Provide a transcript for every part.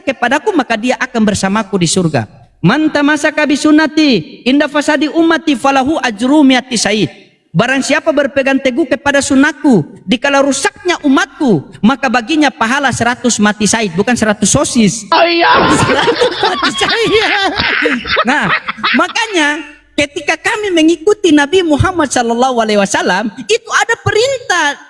kepadaku maka dia akan bersamaku di surga. Man tamasaka bi sunnati inda fasadi ummati falahu ajru mi'ati syahid. Barang siapa berpegang teguh kepada sunnahku dikala rusaknya umatku, maka baginya pahala 100 mati syahid, bukan 100 sosis. 100 mati syahid. Nah, makanya ketika kami mengikuti Nabi Muhammad SAW, itu ada perintah.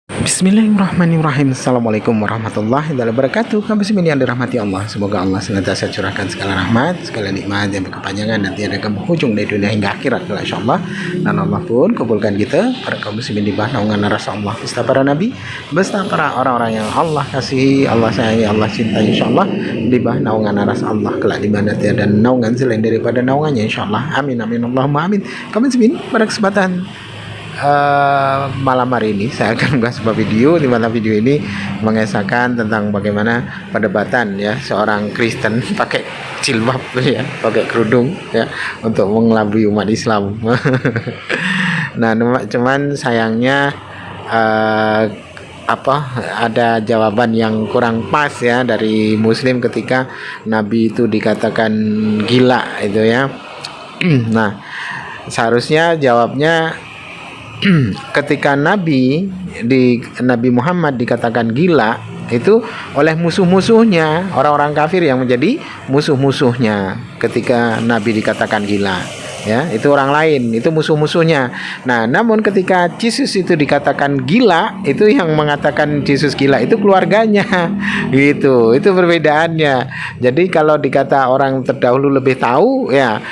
Bismillahirrahmanirrahim. Assalamualaikum warahmatullahi wabarakatuh. Kamu semua yang dirahmati Allah. Semoga Allah senantiasa curahkan segala rahmat, segala nikmat yang berkepanjangan dan tiada berhujung dari dunia hingga akhirat, insyaallah. Dan Allah pun kabulkan kita para kaum muslimin di bawah naungan rasa Allah, beserta para nabi, beserta para orang-orang yang Allah kasihi, Allah sayangi, Allah cintai, insyaallah, di bawah naungan rasa Allah kelak di mana tiada naungan selain daripada naungannya, insyaallah. Amin amin Allahumma amin. Kaum muslimin, pada kesempatan malam hari ini saya akan membahas sebuah video di mana video ini mengesahkan tentang bagaimana perdebatan ya seorang Kristen pakai jilbab ya, pakai kerudung ya untuk mengelabui umat Islam. Nah, cuman sayangnya ada jawaban yang kurang pas ya dari Muslim ketika Nabi itu dikatakan gila itu ya. Nah, seharusnya jawabnya ketika Nabi Muhammad dikatakan gila itu oleh musuh-musuhnya, orang-orang kafir yang menjadi musuh-musuhnya ketika Nabi dikatakan gila ya, itu orang lain, itu musuh-musuhnya. Nah, namun ketika Yesus itu dikatakan gila, itu yang mengatakan Yesus gila itu keluarganya gitu, itu perbedaannya. Jadi kalau dikata orang terdahulu lebih tahu ya,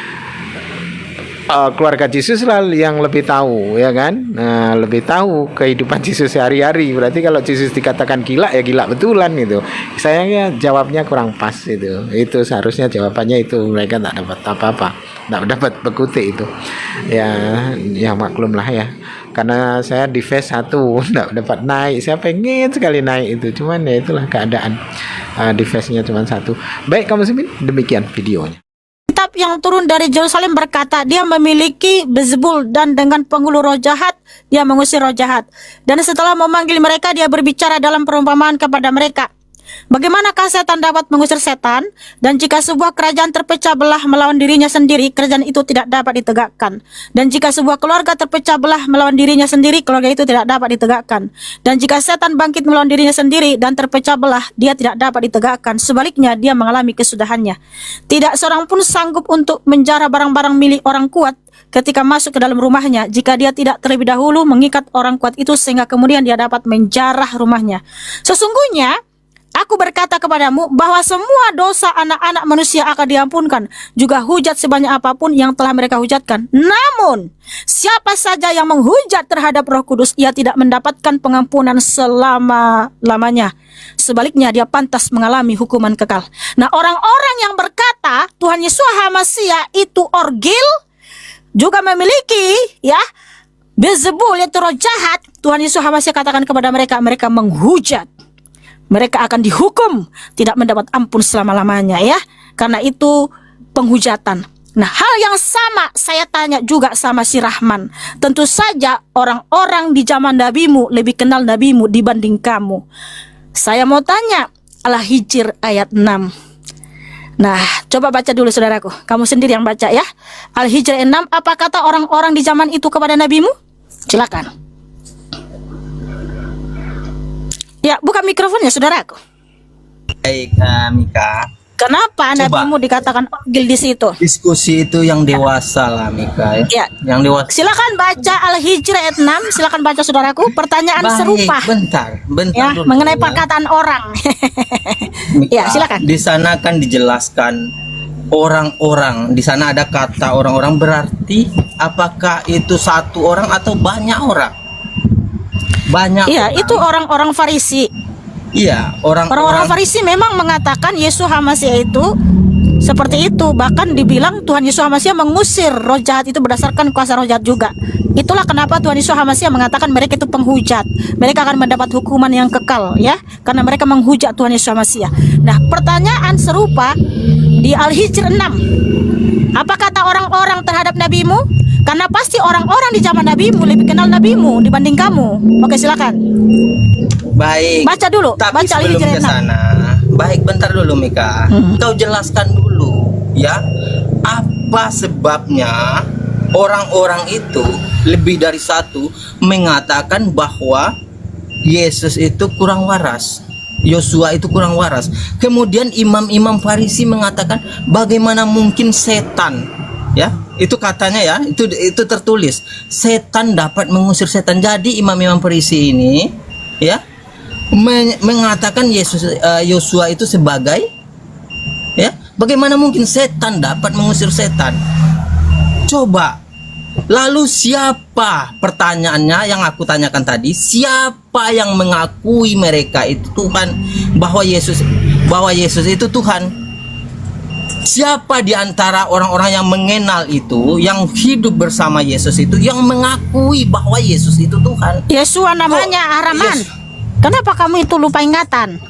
keluarga Yesus lah yang lebih tahu ya kan, lebih tahu kehidupan Yesus sehari-hari. Berarti kalau Yesus dikatakan gila ya gila betulan gitu. Sayangnya jawabnya kurang pas itu seharusnya jawabannya itu mereka tak dapat apa-apa, tak dapat berkutik itu ya maklum lah ya, karena saya di phase 1 tak dapat naik. Saya pengen sekali naik itu, cuman ya itulah keadaan, di phase-nya cuma 1. Baik kamu muslimin, demikian videonya. Kitab yang turun dari Yerusalem berkata dia memiliki Beelzebul dan dengan penghulu roh jahat dia mengusir roh jahat. Dan setelah memanggil mereka dia berbicara dalam perumpamaan kepada mereka. Bagaimanakah setan dapat mengusir setan? Dan jika sebuah kerajaan terpecah belah melawan dirinya sendiri, kerajaan itu tidak dapat ditegakkan. Dan jika sebuah keluarga terpecah belah melawan dirinya sendiri, keluarga itu tidak dapat ditegakkan. Dan jika setan bangkit melawan dirinya sendiri dan terpecah belah, dia tidak dapat ditegakkan. Sebaliknya, dia mengalami kesudahannya. Tidak seorang pun sanggup untuk menjara barang-barang milik orang kuat ketika masuk ke dalam rumahnya, jika dia tidak terlebih dahulu mengikat orang kuat itu sehingga kemudian dia dapat menjarah rumahnya. Sesungguhnya aku berkata kepadamu bahwa semua dosa anak-anak manusia akan diampunkan, juga hujat sebanyak apapun yang telah mereka hujatkan. Namun, siapa saja yang menghujat terhadap Roh Kudus, ia tidak mendapatkan pengampunan selama-lamanya. Sebaliknya, dia pantas mengalami hukuman kekal. Nah, orang-orang yang berkata Tuhan Yesus HaMasiah itu orgil, juga memiliki ya Beelzebul, yaitu roh jahat. Tuhan Yesus HaMasiah katakan kepada mereka, mereka menghujat. Mereka akan dihukum, tidak mendapat ampun selama-lamanya ya. Karena itu penghujatan. Nah, hal yang sama saya tanya juga sama si Rahman. Tentu saja orang-orang di zaman nabimu lebih kenal nabimu dibanding kamu. Saya mau tanya Al-Hijr ayat 6. Nah, coba baca dulu saudaraku. Kamu sendiri yang baca ya. Al-Hijr ayat 6, apa kata orang-orang di zaman itu kepada nabimu? Silakan. Ya, buka mikrofonnya saudaraku. Baik, Mika. Kenapa nabimu dikatakan orgil di situ? Diskusi itu yang dewasa lah, Mika. Ya. Yang dewasa. Silakan baca Al-Hijr ayat 6. Silakan baca saudaraku. Pertanyaan Baik, serupa. Bentar Ya, dulu, mengenai ya. perkataan orang. Mika, Ya, silakan. Di sana kan dijelaskan orang-orang. Di sana ada kata orang-orang, berarti apakah itu satu orang atau banyak orang? Banyak. Iya, orang. itu orang-orang Farisi. Iya, Orang-orang Farisi memang mengatakan Yesus HaMasiah itu seperti itu. Bahkan dibilang Tuhan Yesus HaMasiah mengusir roh jahat itu berdasarkan kuasa roh jahat juga. Itulah kenapa Tuhan Yesus HaMasiah mengatakan mereka itu penghujat. Mereka akan mendapat hukuman yang kekal ya, karena mereka menghujat Tuhan Yesus HaMasiah. Nah, pertanyaan serupa di Al-Hijr 6. Apa kata orang-orang terhadap nabimu? Karena pasti orang-orang di zaman nabimu lebih kenal nabimu dibanding kamu. Oke, silakan. Baik. Baca dulu. Tapi Baca sebelum Al-Hijr ke 6. sana, Baik, bentar dulu Mika. Kau jelaskan dulu ya, apa sebabnya orang-orang itu lebih dari satu mengatakan bahwa Yesus itu kurang waras, Yosua itu kurang waras. Kemudian imam-imam Farisi mengatakan bagaimana mungkin setan, ya itu katanya ya, itu tertulis setan dapat mengusir setan. Jadi imam-imam Farisi ini ya mengatakan Yosua itu sebagai, ya bagaimana mungkin setan dapat mengusir setan. Coba, lalu siapa, pertanyaannya yang aku tanyakan tadi, siapa yang mengakui mereka itu Tuhan, bahwa Yesus itu Tuhan? Siapa di antara orang-orang yang mengenal itu, yang hidup bersama Yesus itu, yang mengakui bahwa Yesus itu Tuhan? Yesua namanya, Rahman. Kenapa kamu itu lupa ingatan?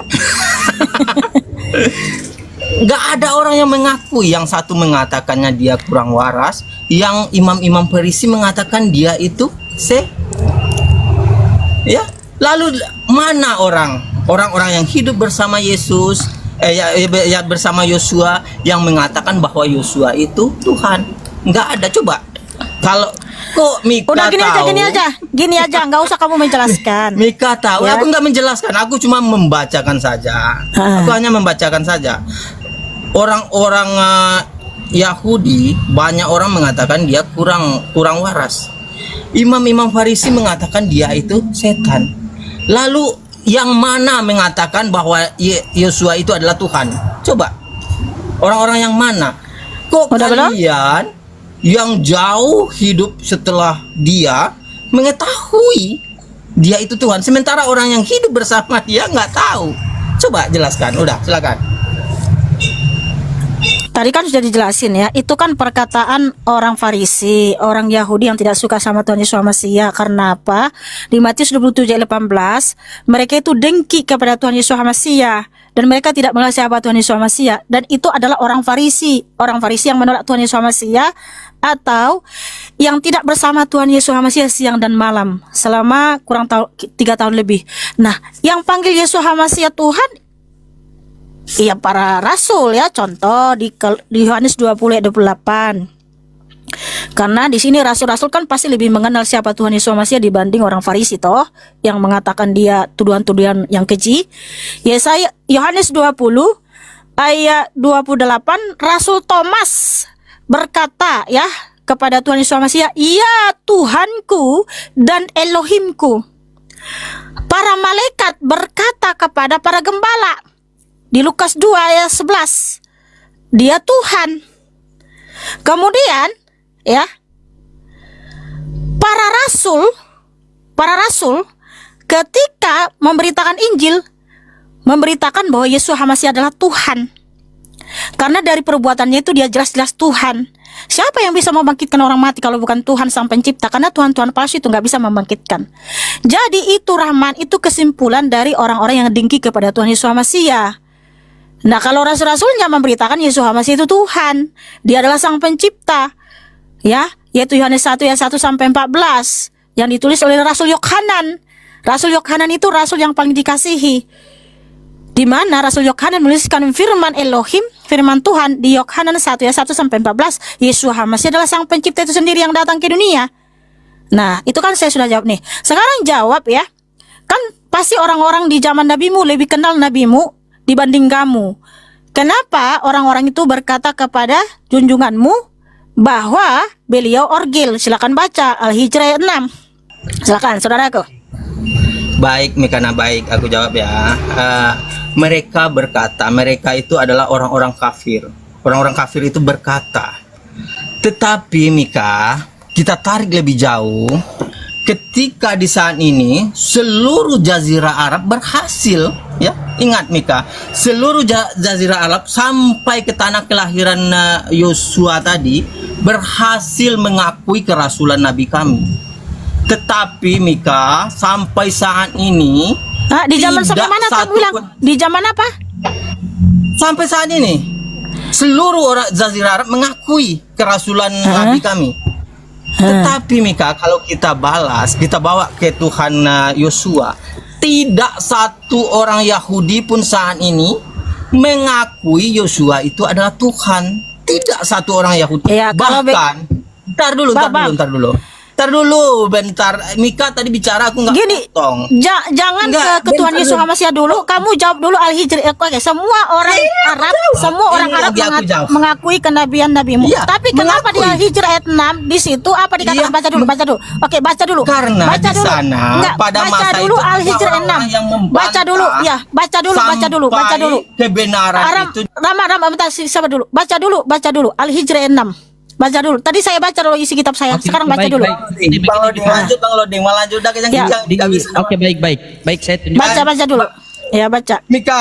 Gak ada orang yang mengakui. Yang satu mengatakannya dia kurang waras, yang imam-imam Farisi mengatakan dia itu ya. Lalu mana orang-orang yang hidup bersama Yesus, bersama Yosua, yang mengatakan bahwa Yosua itu Tuhan? Nggak ada. Coba kalau kok Mika Udah gini tahu, aja, nggak usah kamu menjelaskan. Mika tahu, Ya. aku nggak menjelaskan, aku cuma membacakan saja. Aku hanya membacakan saja. Orang-orang Yahudi, banyak orang mengatakan dia kurang waras. Imam-imam Farisi mengatakan dia itu setan. Lalu yang mana mengatakan bahwa Yosua itu adalah Tuhan? Coba, orang-orang yang mana? Kok Udah belum? kalian yang jauh hidup setelah dia mengetahui dia itu Tuhan, sementara orang yang hidup bersama dia nggak tahu? Coba jelaskan. Udah, silakan. Tadi kan sudah dijelasin ya, itu kan perkataan orang Farisi, orang Yahudi yang tidak suka sama Tuhan Yesus Hamasiah. Karena apa? Di Matius 27:18, mereka itu dengki kepada Tuhan Yesus Hamasiah, dan mereka tidak mengenal siapa Tuhan Yesus Hamasiah. Dan itu adalah orang Farisi yang menolak Tuhan Yesus Hamasiah, atau yang tidak bersama Tuhan Yesus Hamasiah siang dan malam selama kurang 3 tahun lebih. Nah, yang panggil Yesus Hamasiah Tuhan, iya para rasul ya. Contoh di Yohanes 20:28. Karena di sini rasul-rasul kan pasti lebih mengenal siapa Tuhan Yesus Hamasiah dibanding orang Farisi toh, yang mengatakan dia tuduhan-tuduhan yang keji. Yesaya Yohanes 20 ayat 28, Rasul Thomas berkata ya kepada Tuhan Yesus Hamasiah, "Ya Tuhanku dan Elohimku." Para malaikat berkata kepada para gembala di Lukas 2 ayat 11, dia Tuhan. Kemudian ya, para rasul ketika memberitakan Injil, memberitakan bahwa Yesus Hamasiah adalah Tuhan. Karena dari perbuatannya itu dia jelas-jelas Tuhan. Siapa yang bisa membangkitkan orang mati kalau bukan Tuhan Sang Pencipta? Karena Tuhan-Tuhan palsu itu nggak bisa membangkitkan. Jadi itu Rahman, itu kesimpulan dari orang-orang yang dengki kepada Tuhan Yesus Hamasiah. Nah, kalau rasul-rasulnya memberitakan Yesus Hamasiah itu Tuhan, dia adalah Sang Pencipta, ya, yaitu Yohanes 1 ayat 1 sampai 14 yang ditulis oleh Rasul Yohanan. Rasul Yohanan itu rasul yang paling dikasihi, di mana Rasul Yohanan menuliskan firman Elohim, firman Tuhan di Yohanan 1 ayat 1 sampai 14. Yesus Hamasiah adalah Sang Pencipta itu sendiri yang datang ke dunia. Nah, itu kan saya sudah jawab nih. Sekarang jawab ya. Kan pasti orang-orang di zaman nabimu lebih kenal nabimu dibanding kamu. Kenapa orang-orang itu berkata kepada junjunganmu bahwa beliau orgil? Silakan baca Al-Hijrah ayat 6. Silakan saudaraku. Baik Mikana, baik, aku jawab ya. Mereka berkata, mereka itu adalah orang-orang kafir. Orang-orang kafir itu berkata. Tetapi Mika, kita tarik lebih jauh. Ketika di saat ini seluruh jazirah Arab berhasil, ya, ingat Mika, seluruh jazirah Arab sampai ke tanah kelahiran Yosua tadi berhasil mengakui kerasulan Nabi kami. Tetapi Mika, sampai saat ini Di zaman sampai mana kamu bilang? Di zaman apa? Sampai saat ini seluruh orang jazirah Arab mengakui kerasulan Nabi kami. Tetapi Mika, kalau kita balas, kita bawa ke Tuhan Yosua, tidak satu orang Yahudi pun saat ini mengakui Yosua itu adalah Tuhan, tidak satu orang Yahudi. Iya, kalau Bahkan, ntar dulu. Bentar. Mika tadi bicara aku nggak Gini, potong. jangan Enggak, ke Tuhan bentar Yesus dulu. Hamasiah dulu. Kamu jawab dulu Al-Hijr. Oke, semua orang Arab, semua orang Ini Arab lagi aku jawab. mengakui kenabian nabimu. Iya, Tapi kenapa di mengakui. Al-Hijr ayat 6 di situ apa dikatakan? Iya. Baca dulu. Oke, baca dulu. Karena baca di sana, pada baca masa dulu itu ada Al-Hijr ayat 6. orang-orang yang membantah Baca dulu, ya. Baca dulu. sampai kebenaran itu Rama, bentar, sabar dulu. Baca dulu. Al-Hijr ayat 6. Baca dulu. Tadi saya baca dulu isi kitab saya. Oke, Sekarang baca baik, dulu. baik. Ini Bang begini, Loding lanjut, udah Ya. tidak bisa. Oke, baik, saya tunjuk. Baca dulu. Ya, baca. Mika,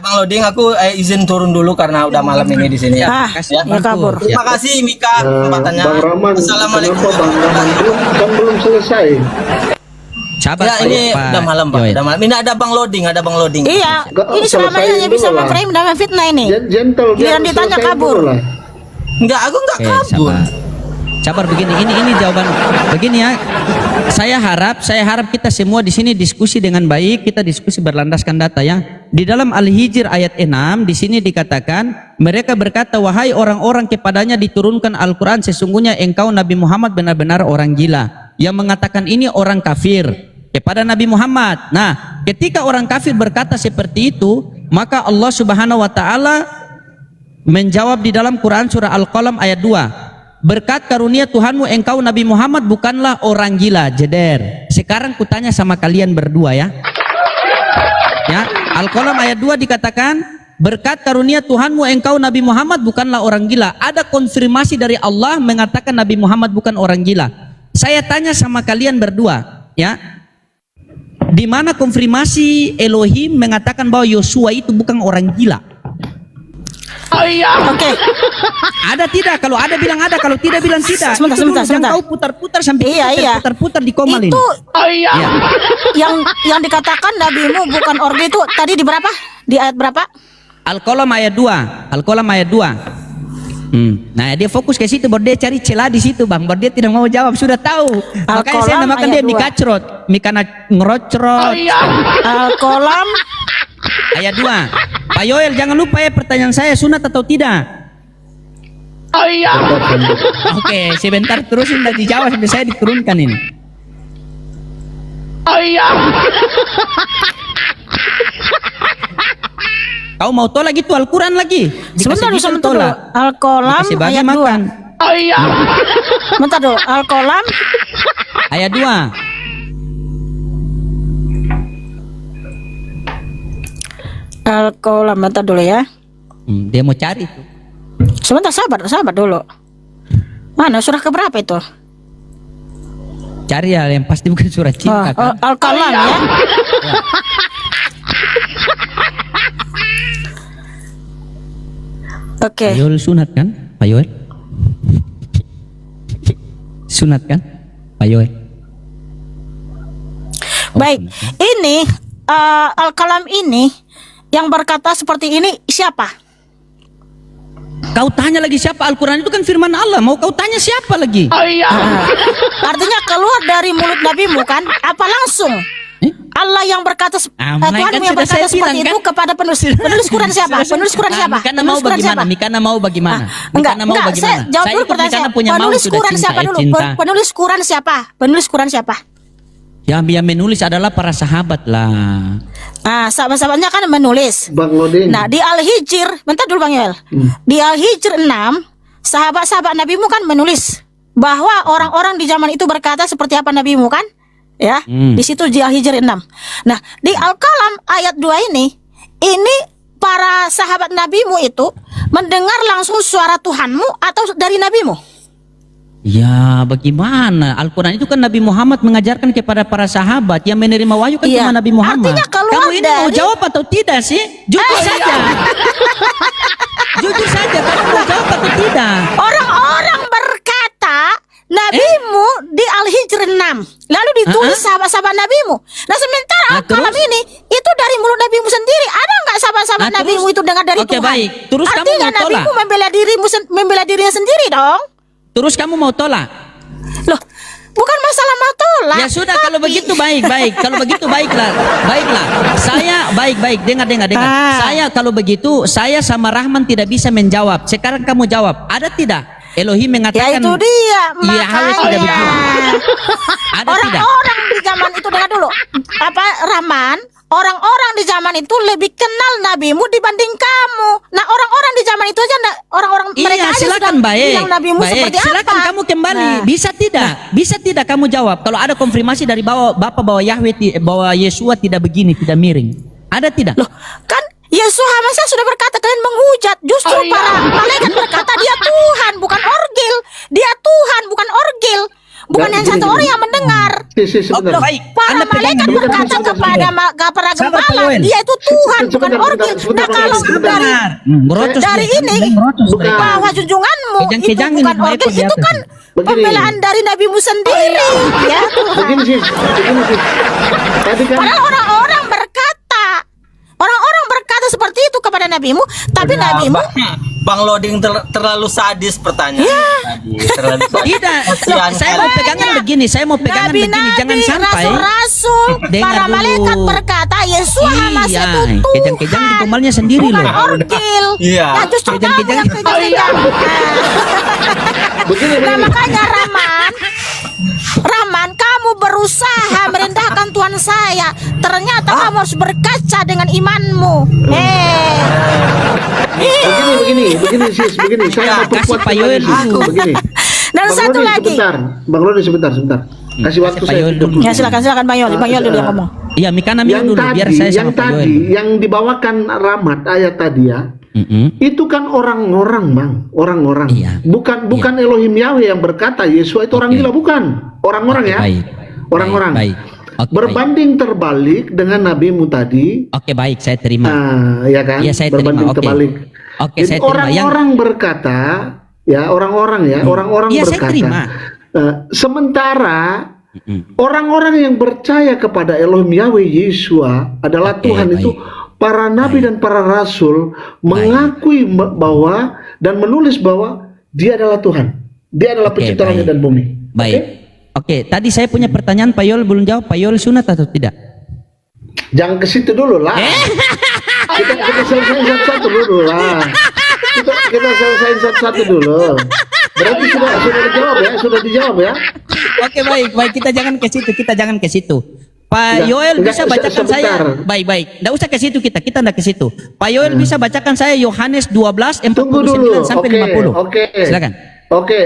Bang Loding, aku izin turun dulu karena udah malam ini di sini ya. Ah, kasih, ya Bang. kabur. Terima kasih Mika kesempatannya. Bang Rahman, Assalamualaikum kenapa Bang Rahman warahmatullahi kan belum selesai? Sabar, Ya, ini Pak udah malam, Pak. Joel. Udah malam. Ini ada Bang Loding. Iya, Enggak, ini selama ini hanya selesaiin bisa dulu lah. memframe dan memfitnah ini. Gentle, Giliran ditanya selesaiin kabur. dulu lah. Enggak, aku enggak Oke, kabur. sabar begini. Ini jawaban begini ya. Saya harap kita semua di sini diskusi dengan baik, kita diskusi berlandaskan data ya. Di dalam Al-Hijr ayat 6 di sini dikatakan, mereka berkata, wahai orang-orang kepadanya diturunkan Al-Qur'an, sesungguhnya engkau Nabi Muhammad benar-benar orang gila. Yang mengatakan ini orang kafir kepada Nabi Muhammad. Nah, ketika orang kafir berkata seperti itu, maka Allah Subhanahu wa taala menjawab di dalam Quran surah Al-Qalam ayat 2. Berkat karunia Tuhanmu engkau Nabi Muhammad bukanlah orang gila. Jeder. Sekarang kutanya sama kalian berdua ya. Ya, Al-Qalam ayat 2 dikatakan, berkat karunia Tuhanmu engkau Nabi Muhammad bukanlah orang gila. Ada konfirmasi dari Allah mengatakan Nabi Muhammad bukan orang gila. Saya tanya sama kalian berdua, ya. Di mana konfirmasi Elohim mengatakan bahwa Yosua itu bukan orang gila? Oke. Ada tidak? Kalau ada bilang ada, kalau tidak bilang tidak. Sebentar, Itu dulu, sebentar. jangan kau putar-putar sampai Iya. putar-putar di komal ini. Itu Iya. yang dikatakan nabimu bukan orgi itu tadi di berapa? Di ayat berapa? Al-Qalam ayat 2. Nah, dia fokus ke situ, baru dia cari celah di situ, Bang. Baru dia tidak mau jawab, sudah tahu. Makanya saya Al-Qalam namakan ayat dia 2. Mikacrot, Mikana ngerocrot. Al-Qalam Ayat 2. Pak Yoel, jangan lupa ya pertanyaan saya, sunat atau tidak? Oke, sebentar terusin dan dijawab sampai saya diturunkan ini. Kau mau tolak gitu Al-Quran lagi? sebentar Dikasih dulu. tolak. Al-Qalam Dikasih bagi ayat 2. makan. Bentar dulu. Al-Qalam Ayat 2. Al-Qalam bentar dulu ya. Dia mau cari tuh. Sebentar, sabar dulu. Mana surah keberapa itu? Cari ya, yang pasti bukan surat cinta kan? Al-Qalam ya. Oke. Pak Yoel sunat kan? Pak Yoel? Sunat kan? Pak Yoel? Baik. Ini Al-Qalam ini yang berkata seperti ini siapa? Kau tanya lagi siapa? Al-Quran itu kan firman Allah. Mau kau tanya siapa lagi? Artinya keluar dari mulut nabimu kan? Apa langsung? Allah yang berkata Tuhan kan yang sudah berkata saya seperti bilang, itu kan? kepada penulis Quran siapa? Penulis Quran siapa? Mikana mau Penulis Quran bagaimana? siapa? Mikana mau bagaimana? Enggak, Mikana mau enggak. Saya bagaimana? jawab dulu ikut pertanyaan Mikana saya. punya mau Penulis sudah Quran cinta, siapa dulu? cinta. Penulis Quran siapa? Penulis Quran siapa? Yang menulis adalah para sahabat lah. Nah, sahabat-sahabatnya kan menulis. Bang Loding. Nah, di Al-Hijr, bentar dulu Bang Yoel. Di Al-Hijr 6, sahabat-sahabat nabimu kan menulis bahwa orang-orang di zaman itu berkata seperti apa nabimu kan? Ya, di situ di Al-Hijr 6. Nah, di Al-Qalam ayat 2 ini para sahabat nabimu itu mendengar langsung suara Tuhanmu atau dari nabimu? Ya, bagaimana? Al-Quran itu kan Nabi Muhammad mengajarkan kepada para sahabat. Yang menerima wahyu kan Iya. cuma Nabi Muhammad. Artinya keluar Kamu ini mau dari- jawab atau tidak sih? Jujur saja. Jujur saja, kamu mau jawab atau tidak? Orang-orang berkata nabimu di Al-Hijr 6. Lalu ditulis sahabat-sahabat nabimu. Nah, sementara Nah, Al-Qalam terus? ini itu dari mulut nabimu sendiri. Ada nggak sahabat-sahabat Nah, nabimu terus? itu dengar dari Oke, Tuhan? baik. Terus kamu artinya mau tolak? nabimu membela dirinya sendiri dong. Terus kamu mau tolak? Loh, Bukan masalah mau tolak. Ya sudah, kalau begitu baik. Kalau begitu baiklah. Saya baik. Dengar. Saya kalau begitu, saya sama Rahman tidak bisa menjawab. Sekarang kamu jawab. Ada tidak? Elohim Ya mengatakan itu dia, Yahweh tidak begini. Ada tidak? orang-orang di zaman itu, dengar dulu. Apa, Rahman? Orang-orang di zaman itu lebih kenal nabimu dibanding kamu. Nah, orang-orang di zaman itu aja, orang-orang mereka Iya, aja silakan sudah baik. bilang nabimu seperti Silakan apa. kamu kembali. Nah. Bisa tidak kamu jawab? Kalau ada konfirmasi dari Bapak bahwa bahwa Yesua tidak begini, tidak miring. Ada tidak? Loh, kan Yesus masa sudah berkata kalian menghujat. Justru para malaikat berkata dia Tuhan bukan orgel. Dia Tuhan bukan orgel. Bukan yang satu orang yang mendengar. Sebentar. baik. Para Anda pegang malaikat dulu. berkata kepada kepada Sabar, Pak gembala, Yoel. dia itu Tuhan bukan Sebentar, orgel. sebentar, Nah, kalau sebentar. dari ini Bukan. bahwa junjunganmu itu Kejang-kejang bukan ini orgel, di itu atas. kan Begini. pembelaan dari nabimu sendiri. Ya Tuhan. Begini sis. Tadi kan Padahal orang-orang berkata seperti itu kepada nabimu, tapi nabimu Bang Loding terlalu sadis pertanyaan tadi. Terlalu sadis. Tidak, Kasihan saya kali. mau pegangan begini, jangan sampai. rasul-rasul, Dengar para dulu. malaikat berkata Yesus Hamas Iya, itu Tuhan. kejang-kejang di gomalnya sendiri bukan loh. orgil. Iya. Nah, justru kamu Kejang-kejang. yang kejang-kejang. begini. Nah, makanya Rahman, kamu berusaha merendahkan Tuhan saya. Ternyata kamu harus berkaca dengan imanmu. Begini sis, begini. Saya mau kasih perkuat Pak Yoel kembali, sis. dulu. Begini. Dan Bang satu Rodi, lagi. Bang Rodi sebentar. Kasih waktu Pak saya Yoel duduk dulu. Ya silakan Bang Yoel dulu yang ngomong. Iya, Mikana Mio Yang dulu biar tadi, saya sama Pak Yoel. yang dibawakan Rahmat ayat tadi ya. Itu kan orang-orang, Bang. Orang-orang. Iya. Bukan Elohim Yahweh yang berkata Yesus itu orang Oke. gila, bukan. Orang-orang Oke, ya. baik. Orang-orang. Baik. Oke, Berbanding terbalik dengan nabimu tadi. Oke, baik, saya terima. Ya kan? Iya, saya terima. Berbanding Oke. terbalik. Oke, Jadi saya terima. orang-orang berkata, ya orang-orang Iya, saya berkata. terima. Sementara orang-orang yang percaya kepada Elohim Yahweh Yeshua adalah Oke, Tuhan baik. itu para nabi dan para rasul mengakui bahwa dan menulis bahwa Dia adalah Tuhan. Dia adalah Oke, pencipta langit baik. dan bumi. Baik. Oke, tadi saya punya pertanyaan, Pak Yoel belum jawab. Pak Yoel sunat atau tidak? Jangan ke situ dulu lah. Kita selesaiin satu-satu dulu lah. Kita selesaiin satu-satu dulu. Berarti sudah dijawab ya. Oke, baik, kita jangan ke situ. Pak Enggak, Yoel enggak, bisa bacakan sebentar. saya. Baik. Enggak usah ke situ kita enggak ke situ. Pak Yoel bisa bacakan saya Yohanes 12 Tunggu dulu. 49 sampai 50. Oke. Silakan. Oke.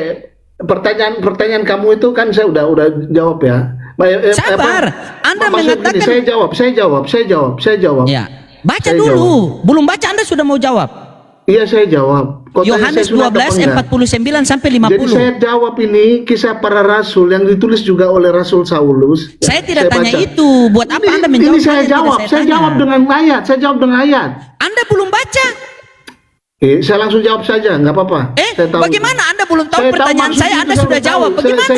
Pertanyaan kamu itu kan saya udah jawab ya. Sabar. Anda Maksud mengatakan gini, saya jawab. Ya. Baca Saya dulu. Belum baca Anda sudah mau jawab. Iya, saya jawab. Kau tanya Yohanes saya sunat apa 12 enggak? 49 sampai 50. Jadi saya jawab ini kisah para rasul yang ditulis juga oleh Rasul Saulus. Saya tidak tanya baca. itu. Buat apa Anda menjawab? Ini saya hal yang tidak jawab. Saya tanya? jawab dengan ayat. Anda belum baca. Saya langsung jawab saja, nggak apa-apa. Saya tahu. Bagaimana Anda belum tahu Saya tahu pertanyaan maksudnya saya? itu, Anda saya sudah tahu. jawab. Bagaimana?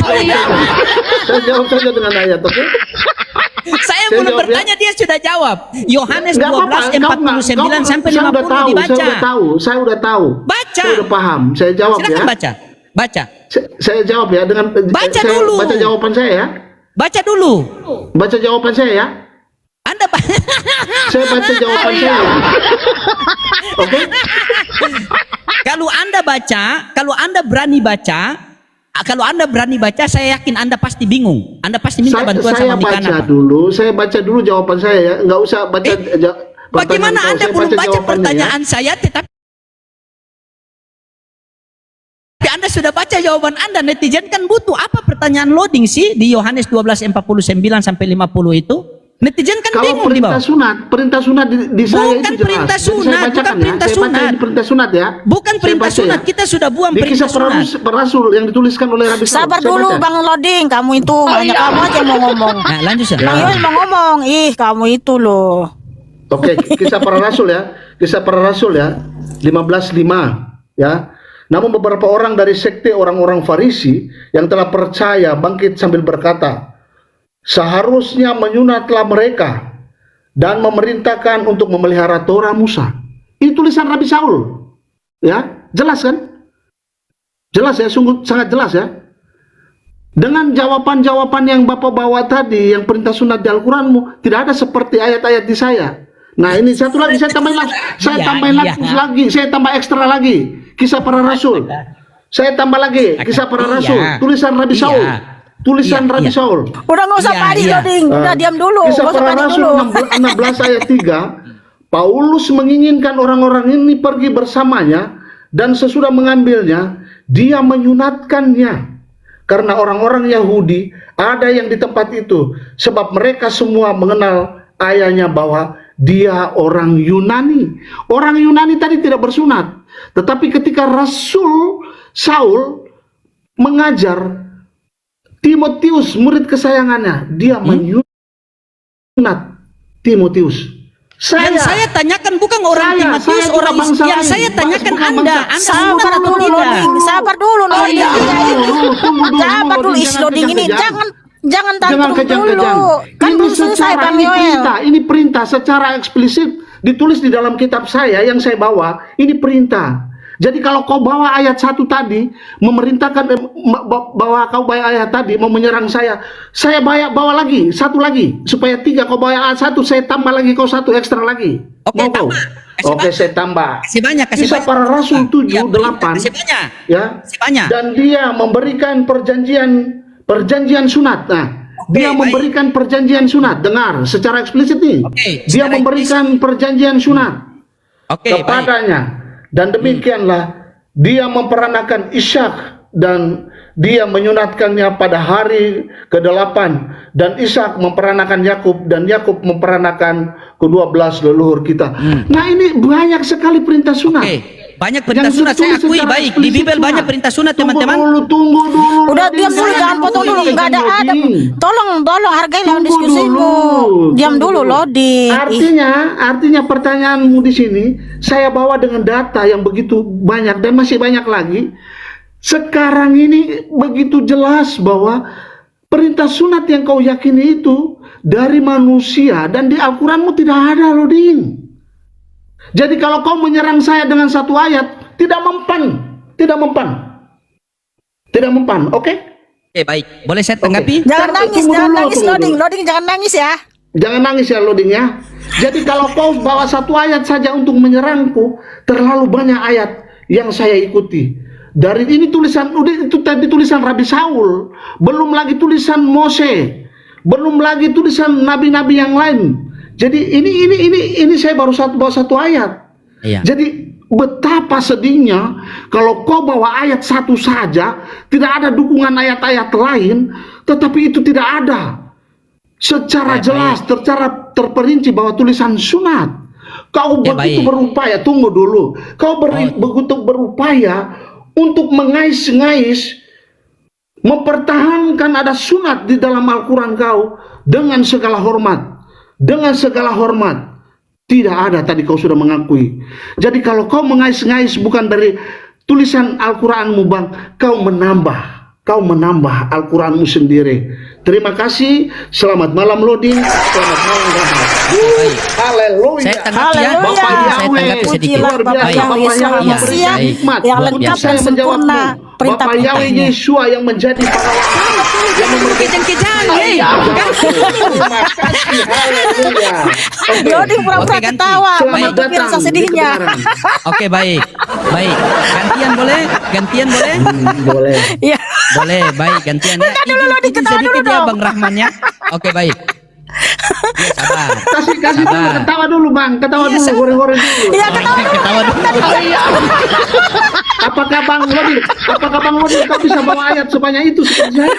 Saya jawab saja dengan ayat, oke? Saya Saya belum jawab, bertanya, dia sudah jawab. Yohanes Nggak 12 49 sampai 50 dibaca. Saya udah tahu. Baca. Saya udah paham. Saya jawab Silakan ya. baca. Saya jawab ya dengan Baca saya dulu. Baca jawaban saya ya. Baca dulu. Baca jawaban saya ya. Anda Saya baca jawaban saya. Ya. Oke? Kalau Anda berani baca, saya yakin Anda pasti bingung. Anda pasti minta bantuan Saya sama Mikana. saya baca dulu jawaban saya ya. Nggak usah baca Bagaimana pertanyaan Anda kau. Saya belum baca jawabannya, pertanyaan saya tetapi Anda sudah baca jawaban Anda? Netizen kan butuh apa pertanyaan loading sih di Yohanes 12 49 sampai 50 itu? Netizen kan Kalau bingung di bawah. perintah sunat di saya Bukan itu jelas. perintah Jadi sunat, saya bacakan bukan ya. perintah Saya baca sunat. ini perintah sunat ya. Bukan Saya perintah baca sunat, ya. kita sudah buang Di perintah kisah sunat. para rasul yang dituliskan oleh Rabi Saul. Sabar Saya dulu baca. Bang Loding, kamu itu banyak kamu aja mau ngomong. Nah, lanjut ya. Bang Yoel mau ngomong, kamu itu loh. Oke, kisah para rasul ya. Kisah para rasul ya. 15:5 ya. Namun beberapa orang dari sekte orang-orang Farisi yang telah percaya bangkit sambil berkata, seharusnya menyunatlah mereka dan memerintahkan untuk memelihara Torah Musa. Ini tulisan Rabi Saul. Ya, jelas kan? Jelas ya, sungguh sangat jelas ya. Dengan jawaban-jawaban yang Bapak bawa tadi, yang perintah sunat di Al-Quranmu, tidak ada seperti ayat-ayat di saya. Nah ini satu lagi, saya tambahin lagi, saya tambah ekstra lagi, kisah para rasul. Saya tambah lagi, kisah para rasul, tulisan Rabi Saul. Tulisan Rabi Saul. Udah nggak usah panik Loding, udah diam dulu. Kisah Nggak usah para panik rasul dulu. 16 ayat 3, Paulus menginginkan orang-orang ini pergi bersamanya, dan sesudah mengambilnya, dia menyunatkannya. Karena orang-orang Yahudi ada yang di tempat itu, sebab mereka semua mengenal ayahnya bahwa dia orang Yunani. Orang Yunani tadi tidak bersunat, tetapi ketika Rasul Saul mengajar Timotius, murid kesayangannya, dia menyunat Timotius. Yang saya tanyakan bukan orang Timotius, orang bangsa yang lain. saya tanyakan Bukan Anda bangsa. Sabar atau dulu tidak? Loding, sabar dulu Loding. Sabar dulu is Loding ini, jangan tantrum kejang-kejang. dulu. Kan Ini belum selesai secara Bang ini Yoel. perintah, ini perintah secara eksplisit ditulis di dalam kitab saya yang saya bawa. Ini perintah. Jadi kalau kau bawa ayat 1 tadi memerintahkan bahwa kau bawa ayat tadi mau menyerang saya bawa lagi satu lagi supaya 3. Kau bawa ayat 1, saya tambah lagi kau 1 ekstra lagi. Oke, Mau kau? tambah. Oke, saya tambah. Kasih banyak, kasih Kisah banyak. para Rasul 7, Ya, 8. kasih banyak. Ya. Kasih banyak. Dan dia memberikan perjanjian sunat. Nah, dia baik. memberikan perjanjian sunat. Dengar secara eksplisit nih. Oke, Dia secara memberikan perjanjian sunat Oke, baik. kepadanya. Dan demikianlah dia memperanakan Ishak dan dia menyunatkannya pada hari ke-8, dan Ishak memperanakan Yakub dan Yakub memperanakan ke-12 leluhur kita. Nah ini banyak sekali perintah sunat. Oke, banyak perintah Yang sunat, saya ditulis akui secara baik. Di eksplisit Bibel sunat. banyak perintah sunat, teman-teman. Tunggu dulu. Udah Loding, diam dulu, jangan potong dulu. Nggak ada adab. Tolong hargai lawan Tunggu diskusimu. dulu. Diam Tunggu dulu Loding. Artinya pertanyaanmu di sini saya bawa dengan data yang begitu banyak dan masih banyak lagi. Sekarang ini begitu jelas bahwa perintah sunat yang kau yakini itu dari manusia dan di Al-Quranmu tidak ada, Loding. Jadi kalau kau menyerang saya dengan satu ayat, tidak mempan, oke? Oke, baik. Boleh saya tanggapi? Jangan nangis, Tunggu dulu. Loding. Loding jangan nangis ya. Jangan nangis ya, Loding ya. Jadi kalau kau bawa satu ayat saja untuk menyerangku, terlalu banyak ayat yang saya ikuti. Dari ini tulisan, udah itu tadi tulisan Rabi Saul, belum lagi tulisan Mose, belum lagi tulisan nabi-nabi yang lain. Jadi ini saya baru bawa satu ayat. Iya. Jadi betapa sedihnya kalau kau bawa ayat 1 saja, tidak ada dukungan ayat-ayat lain, tetapi itu tidak ada secara jelas, secara terperinci bahwa tulisan sunat. Kau begitu berupaya, tunggu dulu. Kau begitu berupaya untuk mengais-ngais, mempertahankan ada sunat di dalam Al-Quran kau dengan segala hormat. Tidak ada, tadi kau sudah mengakui. Jadi kalau kau mengais-ngais bukan dari tulisan Al-Quranmu, Bang, kau menambah Al-Quranmu sendiri. Terima kasih. Selamat malam Loding. Selamat malam Rahmat. Haleluya. Saya tanggapi ya. Haleluya. Saya tanggapi sedikit. Luar biasa. Baik. Bapak Yahweh Iya, memberi baik. hikmat. Yang Untuk lengkap saya dan sempurna menjawabmu. perintah Bapak Yahweh perintahnya. Yeshua yang menjadi pahlawan. Yang memberikan Kejang-kejang, hei. Terima kasih. Haleluya. Oke. Loding pura-pura Oke, ganti. ketawa, Selamat menutupi datang rasa di sedihnya. kebenaran. Oke, baik. Baik. Gantian boleh? Boleh. Iya. Boleh, baik. Gantian ya. Bentar dulu, Lodi, Izin ketawa sedikit dulu ya, dong. Bang Rahman ya. Oke, baik. Ya, sabar. Kasih dulu, Sabar. ketawa dulu Bang, ketawa Iya, dulu, sabar. goreng-goreng dulu. Iya, ketawa dulu. Ketawa dulu. Apakah Bang Lodi kau bisa bawa ayat sebanyak itu seperti saya?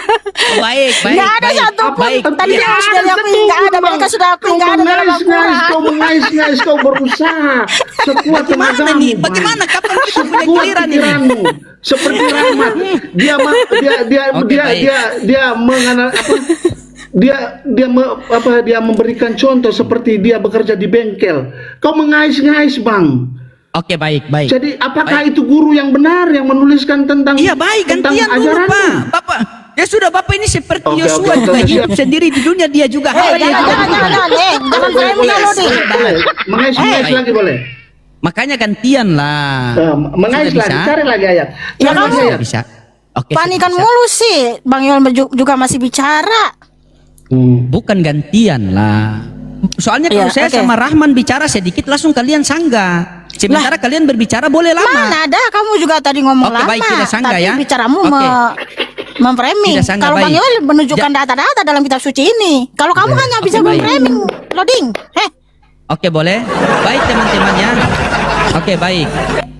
Baik, baik. Nggak ada baik. satupun. Baik. Tadi Nggak yang sudah ada diakui, nggak ada. satupun, Mereka sudah akui, Kau nggak ada dalam mengais-ngais, Al-Quran. kau mengais-ngais, kau berusaha sekuat Bagaimana tenagamu, nih? Bang. Bagaimana? Kapan kita punya Sekuat giliran ini? pikiranmu, seperti Rahmat. Oke, baik. Dia mengenal dia memberikan contoh seperti dia bekerja di bengkel. Kau mengais-ngais, Bang. Oke, baik, baik. Jadi apakah Baik. itu guru yang benar yang menuliskan tentang Iya, baik. tentang Gantian dulu, ajaranmu? Pak. Bapak. Ya sudah, Bapak ini seperti Oke, Yosua oke, juga oke, hidup siap. sendiri di dunia, dia juga Jangan, hadir. jangan. Jangan saya minta Loding. Boleh. Mengais-ngais Baik. lagi boleh. Makanya gantian lah. Mengais Sudah lagi, bisa? cari lagi ayat. Ya, Cari lagi kamu. ayat. Bisa. Oke, Panikan siap. mulu sih. Bang Yoel juga masih bicara. Bukan gantian lah. Soalnya kalau Iya, saya oke. sama Rahman bicara sedikit langsung kalian sanggah. Sementara kalian berbicara boleh lama. Mana ada, kamu juga tadi ngomong Oke, lama. baik, tidak sanggah Tapi ya. bicaramu Oke. memframing. Tidak sanggah, Kalau Bang baik. Yoel menunjukkan data-data dalam kitab suci ini. Kalau kamu hanya bisa baik. memframing, loading. Oke, boleh. Baik teman-temannya. Oke, baik.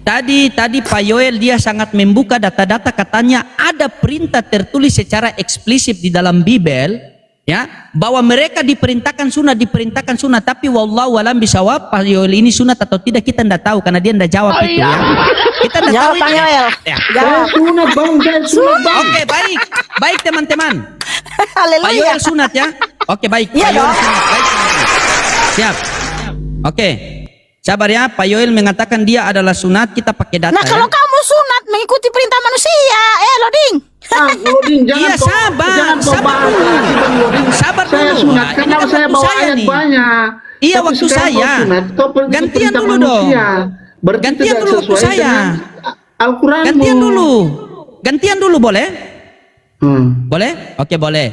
Tadi Pak Yoel dia sangat membuka data-data, katanya ada perintah tertulis secara eksplisit di dalam Bible, ya, bahwa mereka diperintahkan sunat, tapi wallahu alam bisawab, Pak Yoel ini sunat atau tidak kita tidak tahu karena dia tidak jawab itu ya. Kita tidak tahu. Jawab Bang itu. Yoel. Ya. Saya sunat bang, saya sunat bang. Oke, baik. Baik teman-teman. Pak Haleluya. Yoel sunat ya. Oke, baik. Iya Pak Yoel dong. sunat. Baik, teman-teman. Siap. Oke. Sabar ya, Pak Yoel mengatakan dia adalah sunat, kita pakai data Nah, kalau ya. kamu sunat mengikuti perintah manusia, loading. Loading, jangan Iya, kau- sabar, jangan kau sabar bahas dulu. lagi, Bang Loading. Sabar Saya dulu. sunat Nah, ini karena kan saya waktu bawa saya ayat nih. banyak. Iya, Tapi waktu sekarang saya. kau sunat, kau pergi Gantian perintah dulu dong. manusia. Berarti Gantian tidak dulu waktu sesuai saya. dengan Al-Quranmu. Gantian dulu boleh? Hmm. Boleh? Oke, boleh.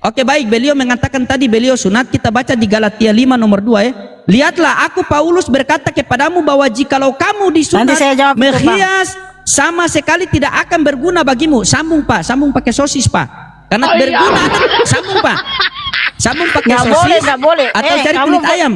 Oke, baik. Beliau mengatakan tadi beliau sunat, kita baca di Galatia 5 nomor 2 ya. Lihatlah, aku Paulus berkata kepadamu bahwa jikalau kamu disunat, Nanti saya jawab itu, Bang. menghias sama sekali tidak akan berguna bagimu. Sambung Pak, sambung pakai sosis Pak. Karena berguna, sambung Pak. Sambung pakai Nggak sosis. boleh, nggak boleh. Atau cari kamu kulit ayam.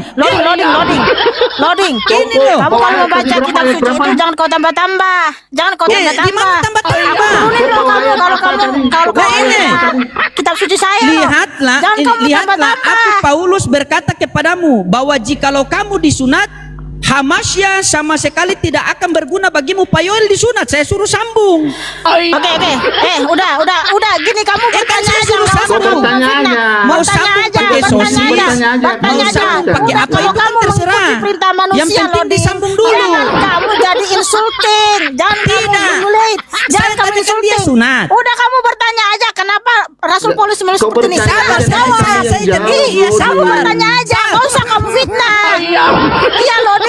Loading. Ini loh. Kamu kalau Ayat membaca berapa, kitab ayat suci berapa? itu jangan kau tambah-tambah. Jangan kau Eh, tambah-tambah. gimana tambah-tambah? Aku turunin dong Bawa kamu ayat kalau apa kamu tadi? kalau Bawa kamu ayat ini apa tadi? kitab suci saya loh. Lihatlah, Jangan kamu lihatlah, tambah-tambah. aku Paulus berkata kepadamu bahwa jikalau kamu disunat, Hamasya sama sekali tidak akan berguna bagimu. Pak Yoel disunat, saya suruh sambung. Oke. Udah. Gini kamu bertanya saya aja. suruh nggak usah sambung. kamu Bertanya fitnah. aja. Mau Bertanya sambung aja. pakai Bertanya sosis, aja. bertanya aja. Bertanya Mau aja. sambung pakai apa Kalau itu kan kamu terserah. mengikuti perintah manusia, Yang penting loading. disambung dulu. Jangan kamu jadi insulting. Jangan kamu Tidak. mengulit. Jangan Saya kamu tanya kan dia insulting. sunat. Udah kamu bertanya aja kenapa Rasul Paulus menulis Kau seperti ini. bertanya Sabar, aja, sabar. saya jawab, Iya, loading. kamu bertanya aja. Nggak usah kamu fitnah. Iya, loading.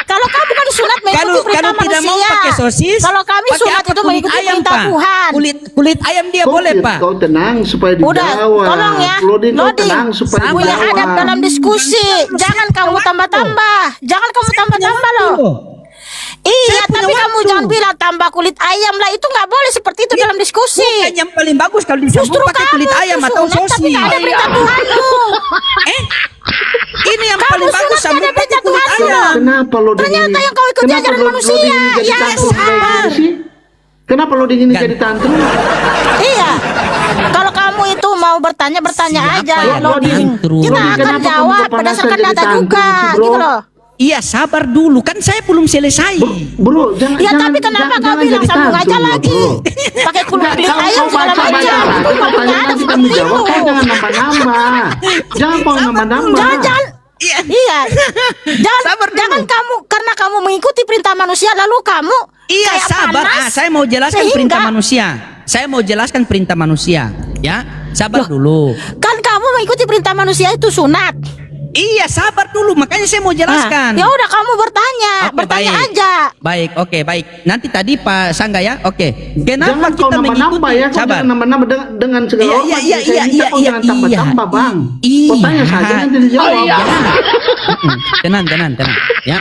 Kalau kamu kan sunat mengikuti perintah Kalau tidak mau manusia. pakai sosis, Kalau kami pakai sunat apa? itu Kulit mengikuti ayam, perintah Pak. Tuhan. Kulit ayam dia boleh Pak. Kau tenang supaya Udah, dijawab. tolong ya. Loading, kau Loading. tenang supaya Punya dijawab. adab dalam diskusi. Jangan kamu tambah-tambah. Jangan kamu tambah-tambah loh. Iya, Saya punya tapi kamu waktu. jangan bilang tambah kulit ayam lah. Itu nggak boleh seperti itu dalam diskusi. Bukan yang paling bagus kalau disambung Justru pakai kamu kulit ayam itu atau sunat, tapi sosis. nggak ada perintah Tuhanmu. Ini yang Kamu paling bagus sunat sambung nggak ada pakai perintah kulit Tuhanmu. ayam. Kenapa loading Ternyata ini? yang kau ikuti Kenapa ajaran loading manusia. ini jadi Ya, tantrum kayak sabar. gini sih? Kenapa loading ini Kan. jadi tantrum? Iya. Kalau kamu itu mau bertanya Siapa aja yang loading. tantrum? Kita Loading, akan kenapa kamu jawab kepanasan berdasarkan jadi data tantrum juga sih, bro? gitu loh. Iya, sabar dulu, kan saya belum selesai. Bro, jangan Ya jangan, tapi kenapa jangan- kau jangan bilang jadi sambung aja tantrum, lagi? bro. Pakai kulit Kau ayam segala baca macam. Itu satu nggak punya pertanyaan ada nanti kami seperti jawab. itu. Kau jangan nambah-nambah. Jangan kau nambah-nambah. Jangan. Iya. Iya. Jangan Sabar dulu. jangan kamu karena kamu mengikuti perintah manusia lalu kamu Iya, kayak sabar. panas, Saya mau jelaskan sehingga- perintah manusia. Saya mau jelaskan perintah manusia, ya. Sabar dulu. Kan kamu mengikuti perintah manusia itu sunat. Iya, sabar dulu. Makanya saya mau jelaskan. Ya udah kamu bertanya, Oke, bertanya baik. aja. Baik, oke, baik. Nanti tadi Pak Sangga ya, oke. Kenapa Jangan kau kita nambah-nambah mengikuti? ya, kau Sabar. jangan nambah-nambah dengan segala Iya, hormat. iya, Saya iya, minta iya, kau iya, jangan tambah-tambah, iya. Bang. Iya. Kau tanya saja nanti dijawab. Ya. Tenang. Ya.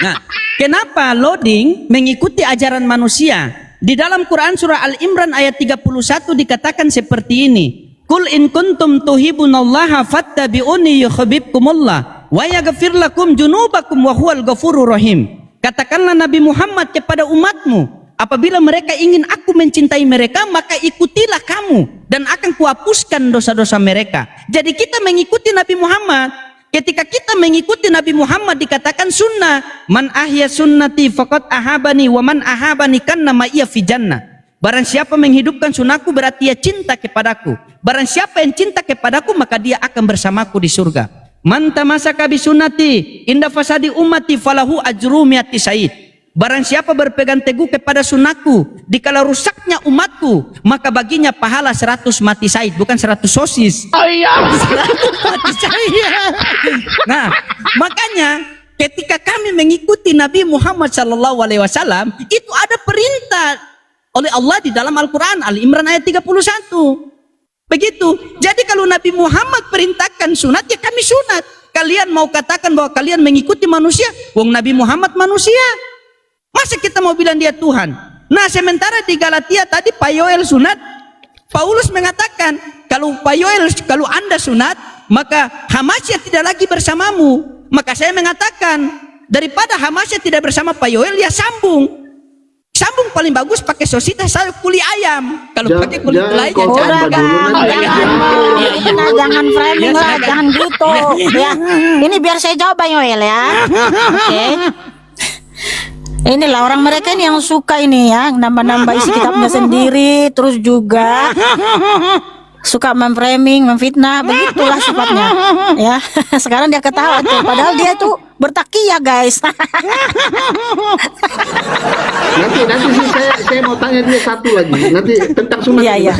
Nah, kenapa loading mengikuti ajaran manusia? Di dalam Quran surah Al-Imran ayat 31 dikatakan seperti ini. Kul in kuntum tuhibunallaha fattabi'uni yuhibbukumullah wa yaghfir lakum junubakum wa huwal ghafurur rahim. Katakanlah Nabi Muhammad kepada umatmu, apabila mereka ingin aku mencintai mereka, maka ikutilah kamu dan akan kuhapuskan dosa-dosa mereka. Jadi kita mengikuti Nabi Muhammad. Ketika kita mengikuti Nabi Muhammad dikatakan sunnah. Man ahya sunnati faqad ahabani wa man ahabani kanna ma'iya fi jannah. Barang siapa menghidupkan sunnahku berarti ia cinta kepadaku. Barang siapa yang cinta kepadaku maka dia akan bersamaku di surga. Man tamasaka bi sunnati inda fasadi ummati falahu ajru mi'ati sayyid. Barang siapa berpegang teguh kepada sunnahku dikala rusaknya umatku maka baginya pahala 100 mati syahid, bukan 100 sosis. 100 mati syahid. Nah, makanya ketika kami mengikuti Nabi Muhammad SAW itu ada perintah oleh Allah di dalam Al-Quran Ali Imran ayat 31. Begitu. Jadi kalau Nabi Muhammad perintahkan sunat, ya kami sunat. Kalian mau katakan bahwa kalian mengikuti manusia, wong Nabi Muhammad manusia. Masa kita mau bilang dia Tuhan? Nah, sementara di Galatia tadi Pak Yoel sunat, Paulus mengatakan kalau Pak Yoel, kalau Anda sunat, maka Hamasya tidak lagi bersamamu. Maka saya mengatakan daripada Hamasya tidak bersama Pak Yoel, ya sambung. Sambung paling bagus pakai sositas saya kulit ayam. Kalau pakai kulit lain ya Udah jangan framing lah, jangan gitu ya. Ini biar saya jawab Bang Yoel ya. Oke. Inilah orang mereka ini yang suka ini ya, nambah-nambah isi kitabnya sendiri, terus juga suka memframing, memfitnah, begitulah sifatnya ya. Sekarang dia ketawa tuh, padahal dia tuh bertakiyah guys. Nanti sih saya mau tanya dia satu lagi nanti tentang sunat. Iya.